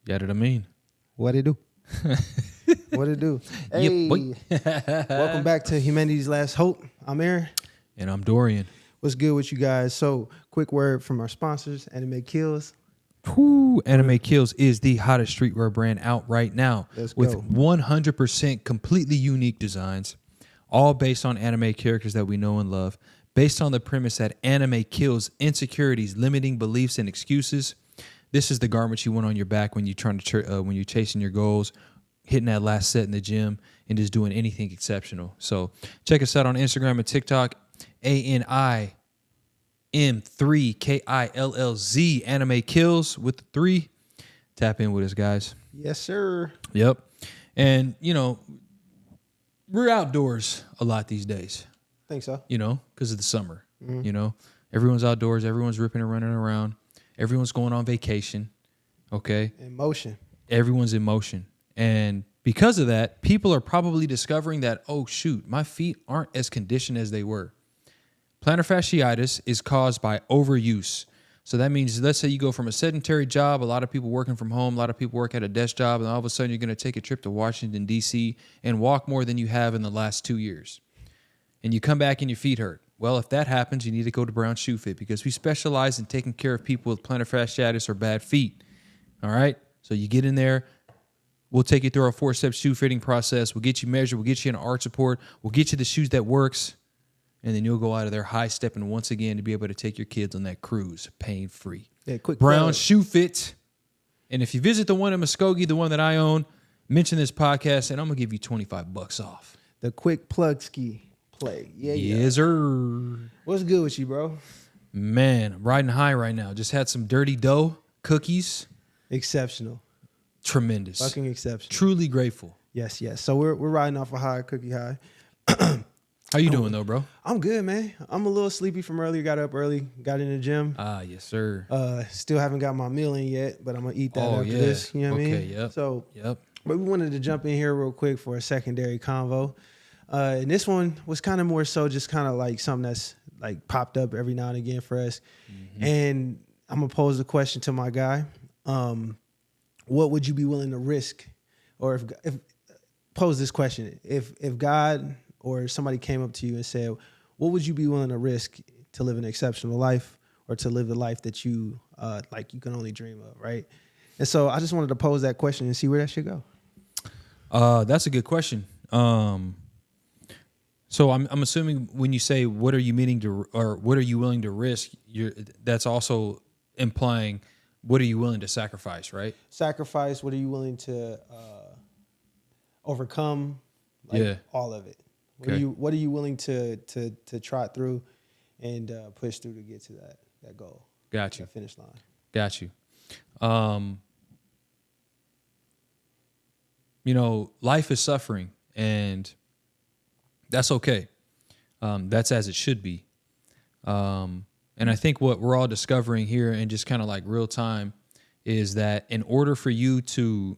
Got what I mean? What it do? What it do? Hey, boy. welcome back to Humanity's Last Hope. I'm Aaron. And I'm Dorian. What's good with you guys? So, quick word from our sponsors, Anime Kills. Anime Kills is the hottest streetwear brand out right now. Let's with go. 100% completely unique designs, all based on anime characters that we know and love, based on the premise that anime kills insecurities, limiting beliefs, and excuses. This is the garment you want on your back when you're trying to when you're chasing your goals, hitting that last set in the gym, and just doing anything exceptional. So check us out on Instagram and TikTok, ANIM3KILLZ, Anime Kills with the 3. Tap in with us, guys. Yes, sir. Yep. And, we're outdoors a lot these days, Think so. because of the summer. Everyone's outdoors. Everyone's ripping and running around. Everyone's going on vacation. Okay. In motion. Everyone's in motion. And because of that, people are probably discovering that, oh, shoot, my feet aren't as conditioned as they were. Plantar fasciitis is caused by overuse. So that means, let's say you go from a sedentary job, a lot of people working from home, a lot of people work at a desk job, and all of a sudden you're going to take a trip to Washington, D.C. and walk more than you have in the last 2 years. And you come back and your feet hurt. Well, if that happens, you need to go to Brown Shoe Fit because we specialize in taking care of people with plantar fasciitis or bad feet. All right? So you get in there. We'll take you through our 4-step shoe fitting process. We'll get you measured. We'll get you an arch support. We'll get you the shoes that works. And then you'll go out of there high stepping once again to be able to take your kids on that cruise pain-free. Yeah, quick Brown plug. Shoe Fit. And if you visit the one in Muskogee, the one that I own, mention this podcast and I'm going to give you $25 off. The quick plug ski play. Yeah. Yes, sir. What's good with you, bro? Man, I'm riding high right now. Just had some dirty dough, cookies. Exceptional. Tremendous. Fucking exceptional. Truly grateful. Yes. So we're riding off a high, cookie high. How you doing though, bro? I'm good, man. I'm a little sleepy from earlier. Got up early. Got in the gym. Ah, yes, sir. Still haven't got my meal in yet, but I'm gonna eat that after this. You know what I mean? Okay, yep. So, Yep. but we wanted to jump in here real quick for a secondary convo. And this one was kind of more so just kind of like something that's like popped up every now and again for us. Mm-hmm. And I'm gonna pose the question to my guy. What would you be willing to risk? Or if pose this question, if God or somebody came up to you and said, what would you be willing to risk to live an exceptional life or to live the life that you like you can only dream of, right? And so I just wanted to pose that question and see where that should go. That's a good question. So I'm assuming when you say what are you meaning to or what are you willing to risk, that's also implying what are you willing to sacrifice, right? Sacrifice, what are you willing to overcome? Yeah. All of it. Okay. What are you willing to trot through and push through to get to that goal? Got you. That finish line. Got you. Life is suffering, and that's okay. That's as it should be. And I think what we're all discovering here in just kind of like real time is that in order for you to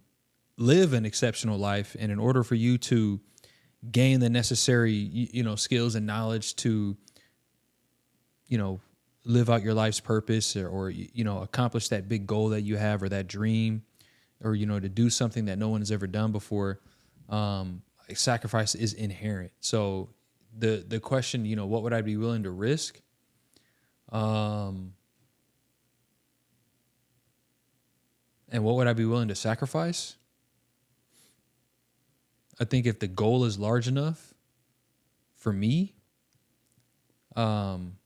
live an exceptional life and in order for you to gain the necessary, skills and knowledge to, live out your life's purpose or accomplish that big goal that you have or that dream or, to do something that no one has ever done before, sacrifice is inherent. So the question, what would I be willing to risk? And what would I be willing to sacrifice? I think if the goal is large enough for me, and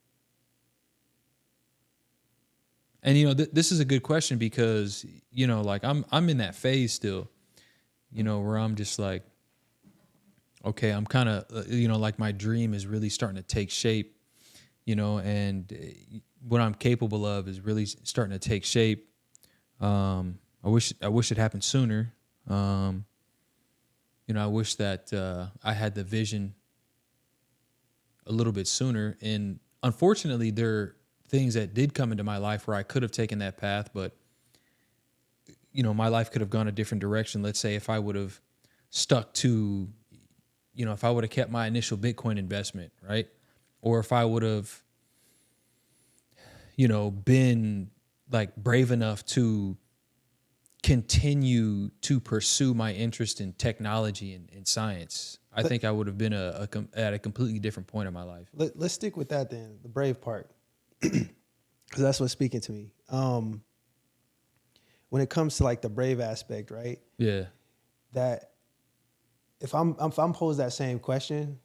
this is a good question because like I'm in that phase still, where I'm just like, okay, I'm kind of like my dream is really starting to take shape, and what I'm capable of is really starting to take shape. I wish it happened sooner. I wish that I had the vision a little bit sooner. And unfortunately, there are things that did come into my life where I could have taken that path, but my life could have gone a different direction. Let's say if I would have stuck to, if I would have kept my initial Bitcoin investment, right? Or if I would have, been like brave enough to continue to pursue my interest in technology and science, I think I would have been at a completely different point in my life. Let's stick with that then, the brave part, because that's what's speaking to me. When it comes to like the brave aspect, right? Yeah. That if I'm posed that same question,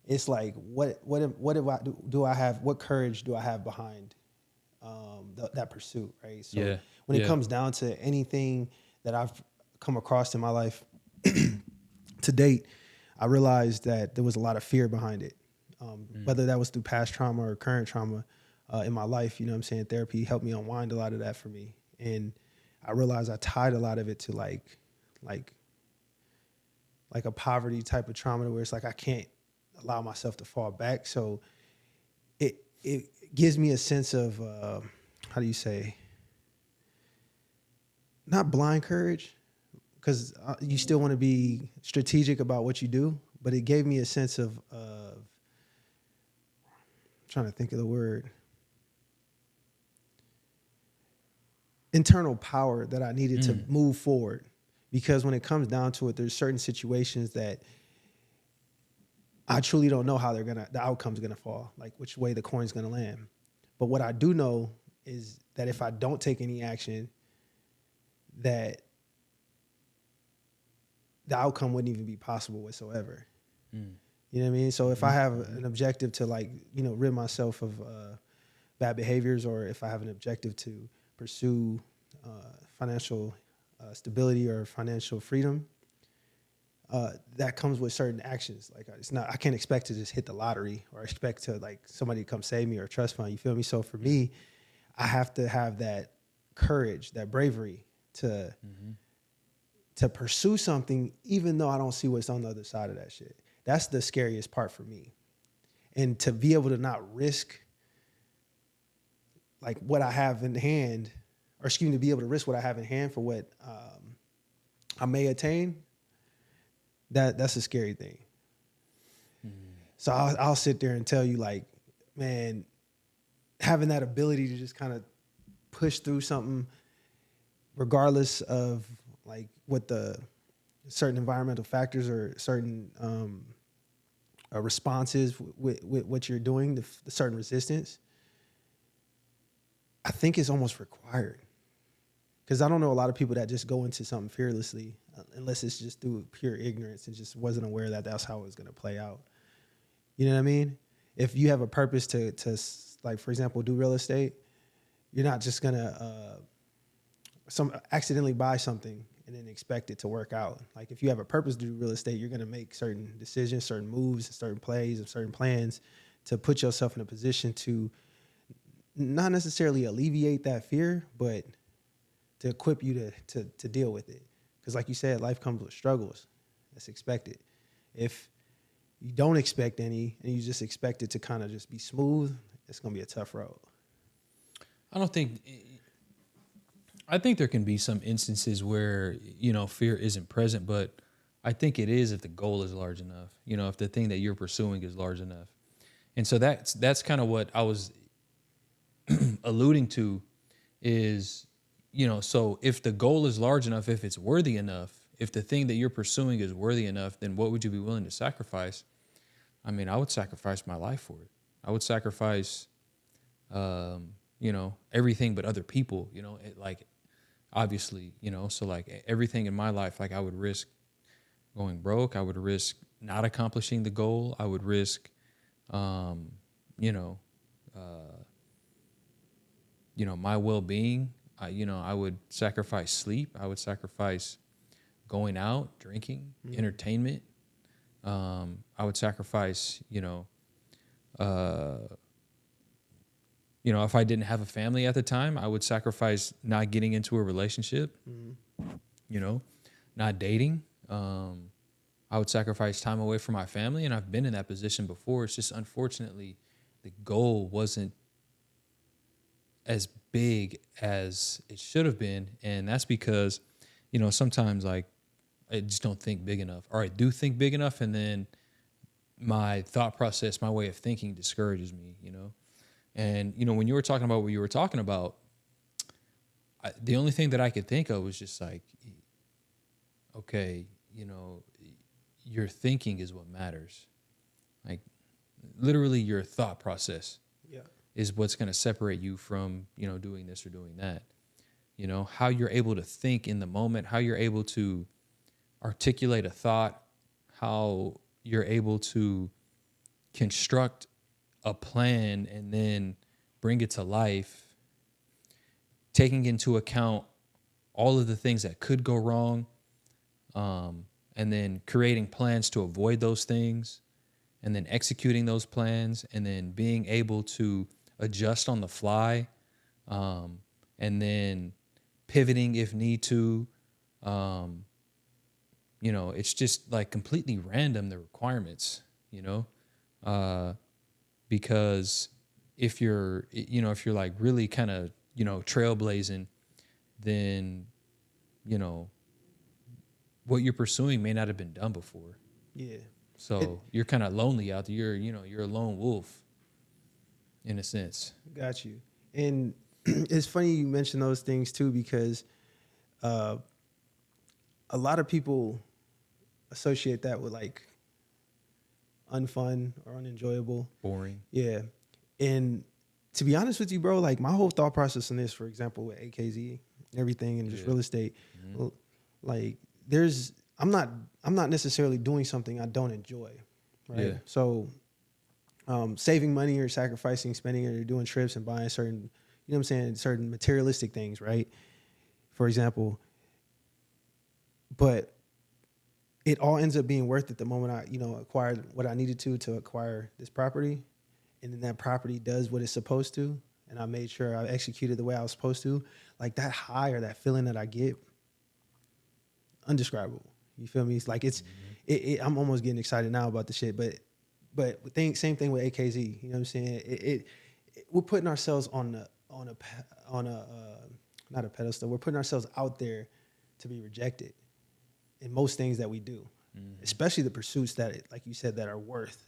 it's like what do I have? What courage do I have behind that pursuit, right? So Yeah. when it Yeah. comes down to anything that I've come across in my life to date, I realized that there was a lot of fear behind it. Whether that was through past trauma or current trauma in my life, you know what I'm saying? Therapy helped me unwind a lot of that for me. And I realized I tied a lot of it to like a poverty type of trauma where it's like I can't allow myself to fall back. So it gives me a sense of how do you say, not blind courage, because you still want to be strategic about what you do, but it gave me a sense of I'm trying to think of the word, internal power that I needed to move forward. Because when it comes down to it, there's certain situations that I truly don't know how the outcome's gonna fall, like which way the coin's gonna land. But what I do know is that if I don't take any action, that the outcome wouldn't even be possible whatsoever. You know what I mean? So if I have an objective to like, rid myself of bad behaviors, or if I have an objective to pursue financial stability or financial freedom, that comes with certain actions. Like I can't expect to just hit the lottery or expect to like somebody to come save me or a trust fund. You feel me? So for me, I have to have that courage, that bravery to pursue something, even though I don't see what's on the other side of that shit. That's the scariest part for me. And to be able to not risk like what I have in hand, or excuse me, to be able to risk what I have in hand for what I may attain, that's a scary thing. So I'll sit there and tell you like, man, having that ability to just kind of push through something regardless of like what the certain environmental factors or certain responses with what you're doing, the certain resistance, I think is almost required. Because I don't know a lot of people that just go into something fearlessly, unless it's just through pure ignorance and just wasn't aware that that's how it was going to play out. You know what I mean? If you have a purpose to like, for example, do real estate, you're not just going to accidentally buy something and then expect it to work out. Like if you have a purpose to do real estate, you're going to make certain decisions, certain moves, certain plays, and certain plans to put yourself in a position to not necessarily alleviate that fear, but to equip you to deal with it. Because like you said, life comes with struggles. That's expected. If you don't expect any and you just expect it to kind of just be smooth, it's going to be a tough road. I think there can be some instances where, fear isn't present, but I think it is if the goal is large enough, if the thing that you're pursuing is large enough. And so that's kind of what I was alluding to is, so if the goal is large enough, if it's worthy enough, if the thing that you're pursuing is worthy enough, then what would you be willing to sacrifice? I mean, I would sacrifice my life for it. I would sacrifice, everything but other people, like obviously, so like everything in my life, like I would risk going broke. I would risk not accomplishing the goal. I would risk, my well-being. I would sacrifice sleep. I would sacrifice going out, drinking, entertainment. I would sacrifice, if I didn't have a family at the time, I would sacrifice not getting into a relationship, not dating. I would sacrifice time away from my family, and I've been in that position before. It's just unfortunately the goal wasn't as big as it should have been, and that's because, sometimes like I just don't think big enough, or I do think big enough, and then my thought process, my way of thinking discourages me, And, when you were talking about what you were talking about, the only thing that I could think of was just like, okay, you know, your thinking is what matters. Like literally your thought process Yeah. is what's going to separate you from, you know, doing this or doing that. You know, how you're able to think in the moment, how you're able to articulate a thought, how you're able to construct a plan and then bring it to life, taking into account all of the things that could go wrong, and then creating plans to avoid those things, and then executing those plans, and then being able to adjust on the fly, and then pivoting if need to. You know, it's just like completely random, the requirements, you know, because if you're, you know, if you're like really kind of, you know, trailblazing, then, you know, what you're pursuing may not have been done before. Yeah. So you're kind of lonely out there. You're, you know, you're a lone wolf in a sense. Got you. And it's funny you mention those things too, because a lot of people associate that with like unfun or unenjoyable. Boring. Yeah. And to be honest with you, bro, like my whole thought process on this, for example, with AKZ, everything and just real estate, like I'm not necessarily doing something I don't enjoy. Right. Yeah. So saving money or sacrificing spending or doing trips and buying certain, you know what I'm saying, certain materialistic things, right? For example. But it all ends up being worth it the moment I, you know, acquired what I needed to acquire this property. And then that property does what it's supposed to. And I made sure I executed the way I was supposed to. Like that high or that feeling that I get, undescribable. You feel me? It's like I'm almost getting excited now about the shit. But same thing with AKZ. You know what I'm saying? We're putting ourselves on a not a pedestal. We're putting ourselves out there to be rejected in most things that we do, especially the pursuits that, like you said, that are worth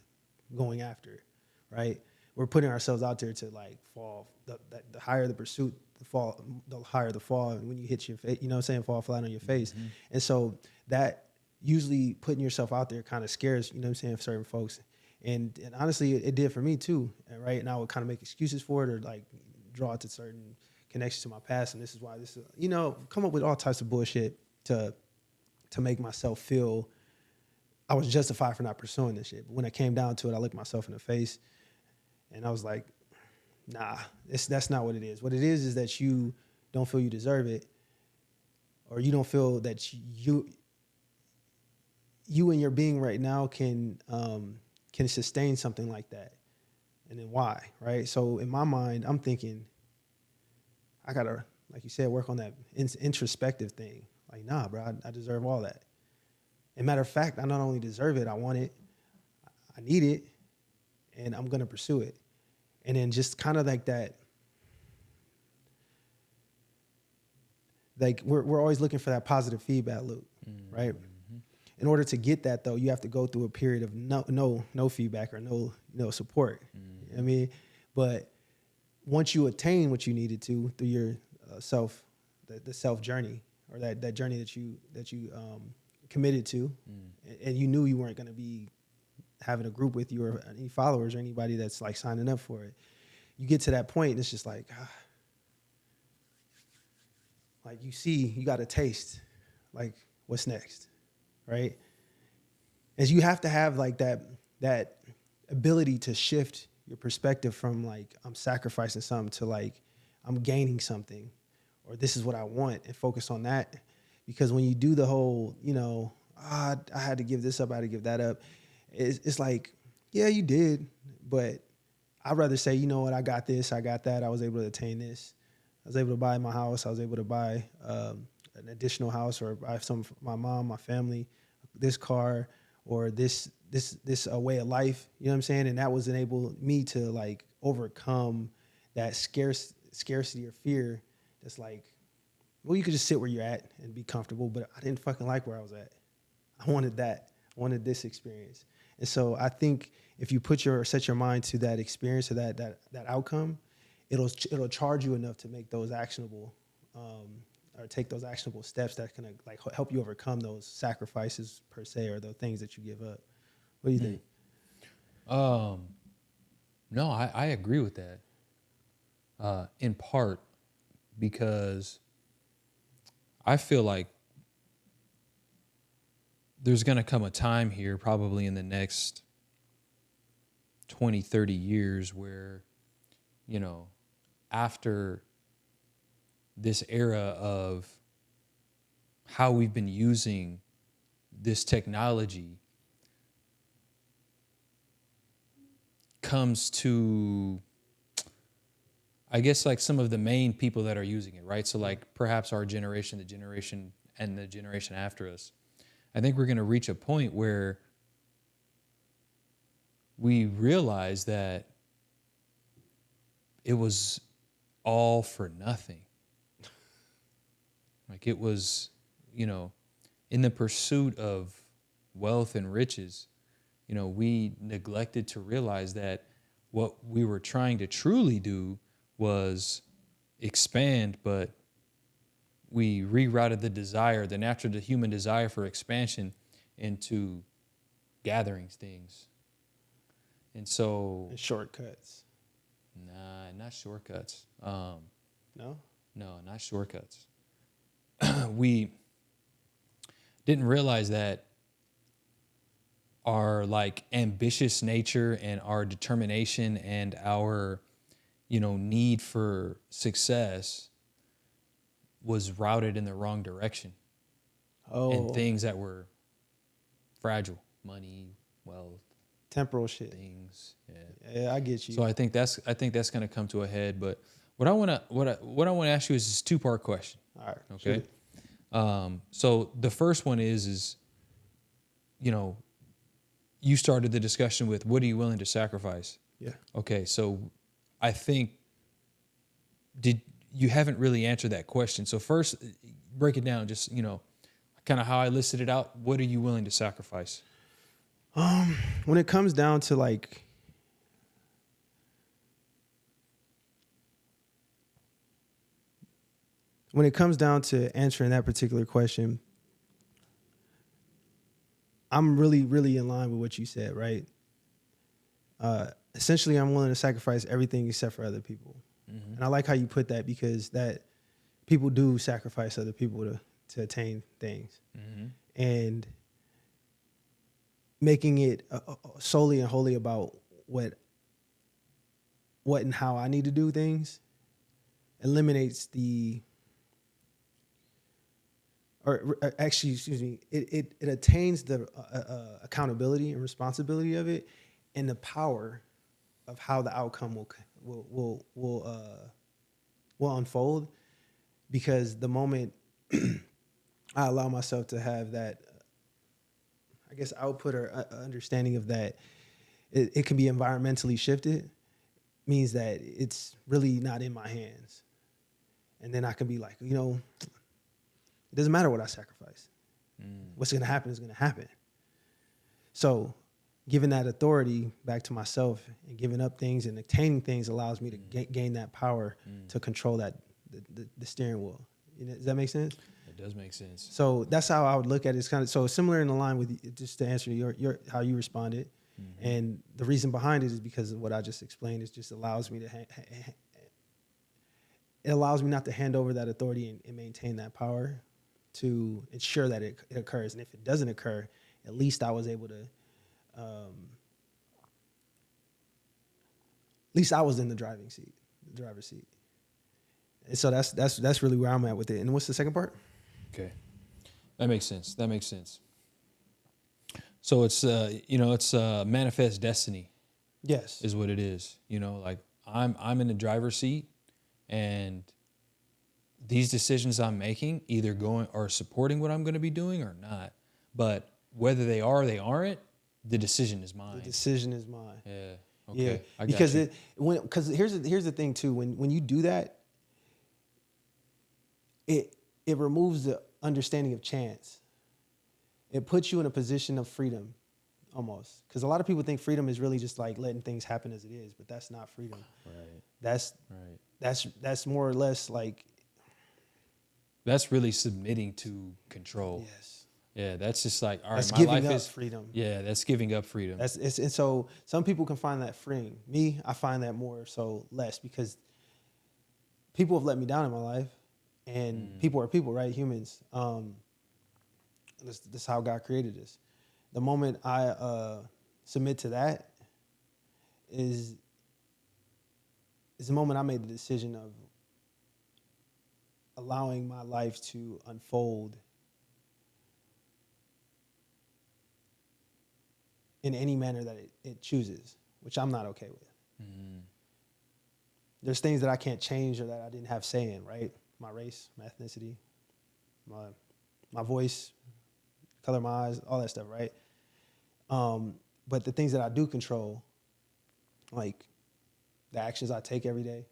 going after, right? We're putting ourselves out there to like fall. The higher the pursuit, the higher the fall. And when you hit your face, you know what I'm saying, fall flat on your face. And so that usually putting yourself out there kind of scares, you know what I'm saying, certain folks. And honestly, it did for me too, right? And I would kind of make excuses for it or like draw it to certain connections to my past. And this is why this is, you know, come up with all types of bullshit to make myself feel I was justified for not pursuing this shit. But when it came down to it, I looked myself in the face and I was like, nah, that's not what it is. What it is that you don't feel you deserve it, or you don't feel that you and your being right now can sustain something like that. And then why, right? So in my mind, I'm thinking, I gotta, like you said, work on that introspective thing. Like, nah, bro, I deserve all that. And matter of fact, I not only deserve it, I want it, I need it, and I'm gonna pursue it. And then just kind of like that, like we're always looking for that positive feedback loop, right? In order to get that though, you have to go through a period of no feedback or no support. You know what I mean? But once you attain what you needed to through your the self journey, or that journey that you committed to, and you knew you weren't going to be having a group with you or any followers or anybody that's like signing up for it, you get to that point and it's just like, like you got a taste, like what's next, right? As you have to have like that ability to shift your perspective from like I'm sacrificing something to like I'm gaining something, or this is what I want, and focus on that. Because when you do the whole, you know, I had to give this up, I had to give that up, it's like, yeah, you did, but I'd rather say, you know what, I got this, I got that, I was able to attain this. I was able to buy my house, I was able to buy an additional house, or buy some for my mom, my family, this car, or this way of life, you know what I'm saying? And that was enable me to like overcome that scarcity or fear that's like, well, you could just sit where you're at and be comfortable, but I didn't fucking like where I was at. I wanted that. I wanted this experience. And so I think if you set your mind to that experience or that outcome, it'll charge you enough to make those actionable or take those actionable steps that can like help you overcome those sacrifices per se, or the things that you give up. What do you think? No, I agree with that. In part because I feel like there's going to come a time here, probably in the next 20, 30 years, where, after this era of how we've been using this technology comes to, I guess, like some of the main people that are using it, right? So like perhaps our generation, the generation after us, I think we're going to reach a point where we realize that it was all for nothing. Like it was, in the pursuit of wealth and riches, we neglected to realize that what we were trying to truly do was expand, but we rerouted the human desire for expansion into gathering things. And so... And shortcuts. Nah, not shortcuts. No? No, not shortcuts. We didn't realize that our like ambitious nature and our determination and our, need for success was routed in the wrong direction. Oh. And things that were fragile, money, wealth, temporal shit. Things. Yeah, I get you. So I think that's going to come to a head. But what I want to ask you is this 2-part question. All right. Okay. So the first one is, you started the discussion with, what are you willing to sacrifice? Yeah. Okay. So I think you haven't really answered that question. So first, break it down, just, kind of how I listed it out. What are you willing to sacrifice? When it comes down to like, when it comes down to answering that particular question, I'm really, really in line with what you said, right? Essentially, I'm willing to sacrifice everything except for other people. Mm-hmm. And I like how you put that, because that people do sacrifice other people to attain things. Mm-hmm. And making it solely and wholly about what and how I need to do things eliminates it attains the accountability and responsibility of it, and the power of how the outcome will unfold. Because the moment I allow myself to have that, I guess, output or understanding of that, it can be environmentally shifted, means that it's really not in my hands. And then I can be like, it doesn't matter what I sacrifice. What's going to happen is going to happen. So giving that authority back to myself and giving up things and attaining things allows me to gain that power to control that the steering wheel. Does that make sense? It does make sense. So that's how I would look at it. It's kind of so similar in the line with, just to answer your how you responded. Mm-hmm. And the reason behind it is because of what I just explained. It just allows me to it allows me not to hand over that authority and maintain that power to ensure that it occurs. And if it doesn't occur, at least I was able to, at least I was in the driver's seat. And so that's really where I'm at with it. And what's the second part? Okay. That makes sense. So it's, it's manifest destiny. Yes. Is what it is. Like I'm in the driver's seat, and these decisions I'm making either going or supporting what I'm going to be doing or not. But whether they are or they aren't, the decision is mine. The decision is mine. Yeah. Okay. Yeah. Because here's the thing too. When you do that, it removes the understanding of chance. It puts you in a position of freedom, almost. Because a lot of people think freedom is really just like letting things happen as it is, but that's not freedom. Right. That's more or less like, That's really submitting to control. Yes. Yeah, that's just like, all right, That's my giving life up is freedom. Yeah, that's giving up freedom. And so some people can find that freeing. Me, I find that more so less because people have let me down in my life, and people are people, right? Humans. This is how God created us. The moment I submit to that is the moment I made the decision of allowing my life to unfold in any manner that it chooses, which I'm not okay with. There's things that I can't change or that I didn't have say in, right? My race, my ethnicity, my voice, color of my eyes, all that stuff, right? But the things that I do control, like the actions I take every day,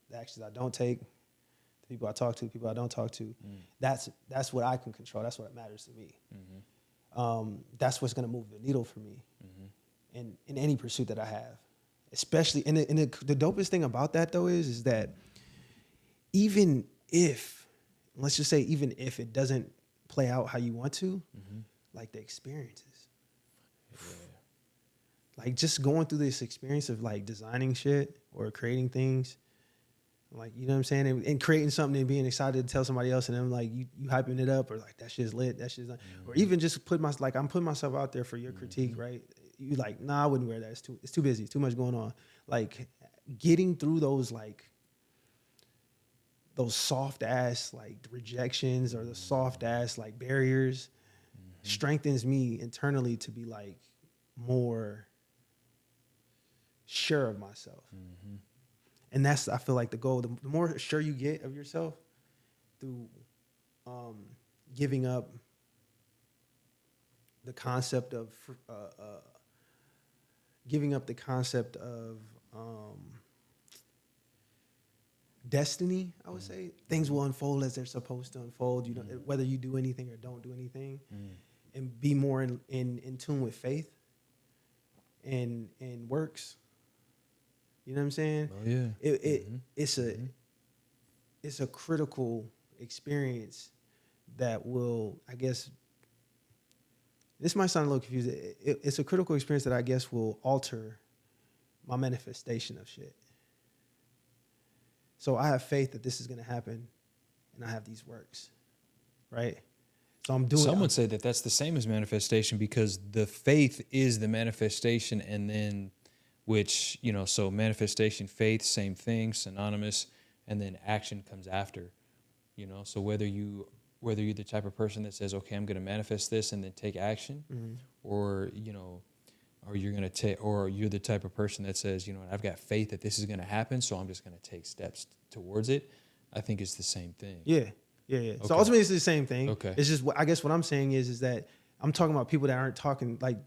the actions I don't take, the people I talk to, the people I don't talk to, that's what I can control. That's what matters to me. That's what's going to move the needle for me in any pursuit that I have. Especially, and the dopest thing about that, though, is that even if, let's just say, even if it doesn't play out how you want to, like the experiences. Like just going through this experience of like designing shit or creating things, like, you know what I'm saying? And creating something and being excited to tell somebody else and then like you hyping it up or like that shit's lit, that shit's like, or even just I'm putting myself out there for your critique, right? You like, nah, I wouldn't wear that. It's too busy, too much going on. Like getting through those soft ass like rejections or the soft ass like barriers strengthens me internally to be like more sure of myself. And that's, I feel like, the goal. The more sure you get of yourself through giving up the concept of destiny, I would say things will unfold as they're supposed to unfold. You know, whether you do anything or don't do anything, and be more in tune with faith and works. You know what I'm saying? Oh yeah. It's a critical experience that will, I guess, this might sound a little confusing. It's a critical experience that I guess will alter my manifestation of shit. So I have faith that this is going to happen, and I have these works, right? So I'm doing. Some would say that that's the same as manifestation because the faith is the manifestation, and then which, you know, so manifestation, faith, same thing, synonymous, and then action comes after, you know. So whether you're the type of person that says, okay, I'm going to manifest this and then take action, or, you know, or you're the type of person that says, you know, I've got faith that this is going to happen, so I'm just going to take steps towards it. I think it's the same thing. Yeah. Okay. So ultimately, it's the same thing. Okay. It's just, I guess what I'm saying is that I'm talking about people that aren't talking like,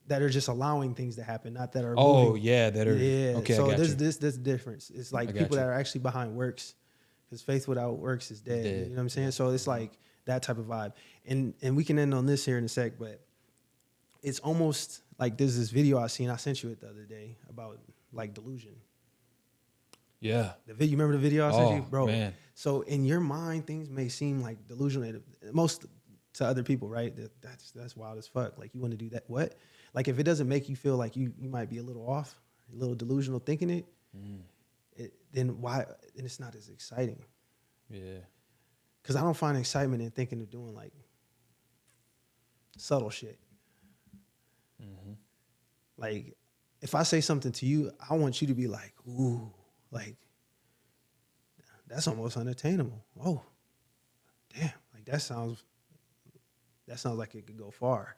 that are just allowing things to happen, not that are. Oh, moving. yeah, that are. Yeah. Okay, So I got there's you. this difference. It's like people that are actually behind works, because faith without works is dead. You know what I'm saying? So it's like that type of vibe. And we can end on this here in a sec, but it's almost like there's this video I seen. I sent you it the other day about like delusion. Yeah. You remember the video I sent you, bro? Man. So in your mind, things may seem like delusional. Most to other people, right? That's wild as fuck. Like, you want to do that? What? Like, if it doesn't make you feel like you might be a little off, a little delusional thinking then why? Then it's not as exciting. Yeah. Because I don't find excitement in thinking of doing like subtle shit. Like, if I say something to you, I want you to be like, ooh, like, that's almost unattainable. Oh, damn, like that sounds like it could go far.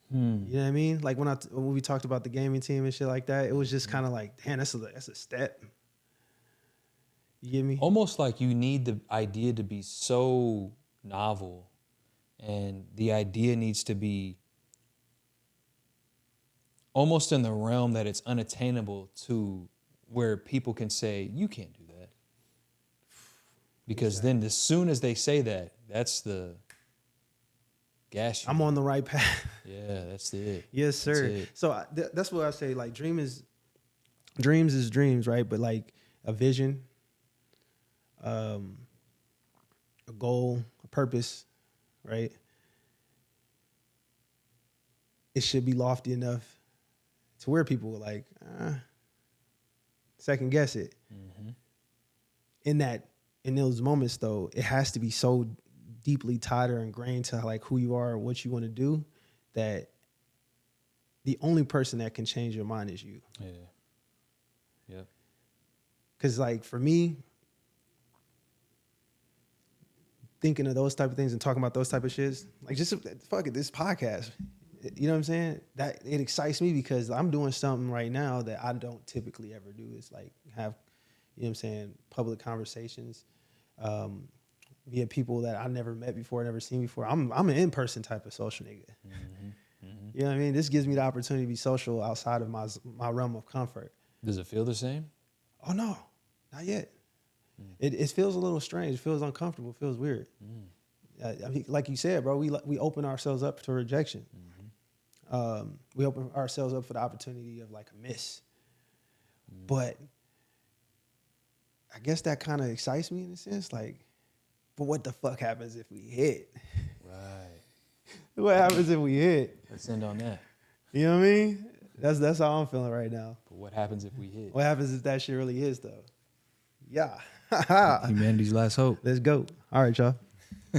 You know what I mean? Like when we talked about the gaming team and shit like that, it was just kind of like, damn, that's a step. You get me? Almost like you need the idea to be so novel, and the idea needs to be almost in the realm that it's unattainable to where people can say, you can't do that. Because then as soon as they say that, that's the gas. I'm on the right path. Yeah, that's it. Yes, sir. So that's what I say. Like, dreams is dreams, right? But like a vision, goal, a purpose, right? It should be lofty enough to where people will like second guess it. In those moments though, it has to be so deeply tied or ingrained to like who you are or what you want to do that the only person that can change your mind is you. Yeah. Yep. Because like for me, thinking of those type of things and talking about those type of shits, like just fuck it, this podcast, you know what I'm saying? That it excites me because I'm doing something right now that I don't typically ever do. It's like have, you know what I'm saying, public conversations via people that I never met before, never seen before. I'm an in-person type of social nigga. You know what I mean? This gives me the opportunity to be social outside of my realm of comfort. Does it feel the same? Oh no, not yet. It feels a little strange. It feels uncomfortable. It feels weird. I mean, like you said, bro, we open ourselves up to rejection. We open ourselves up for the opportunity of like a miss. But I guess that kind of excites me in a sense. Like, but what the fuck happens if we hit? Right. What happens if we hit? Let's end on that. You know what I mean? That's how I'm feeling right now. But what happens if we hit? What happens if that shit really is though? Yeah. Humanity's last hope. Let's go. All right, y'all.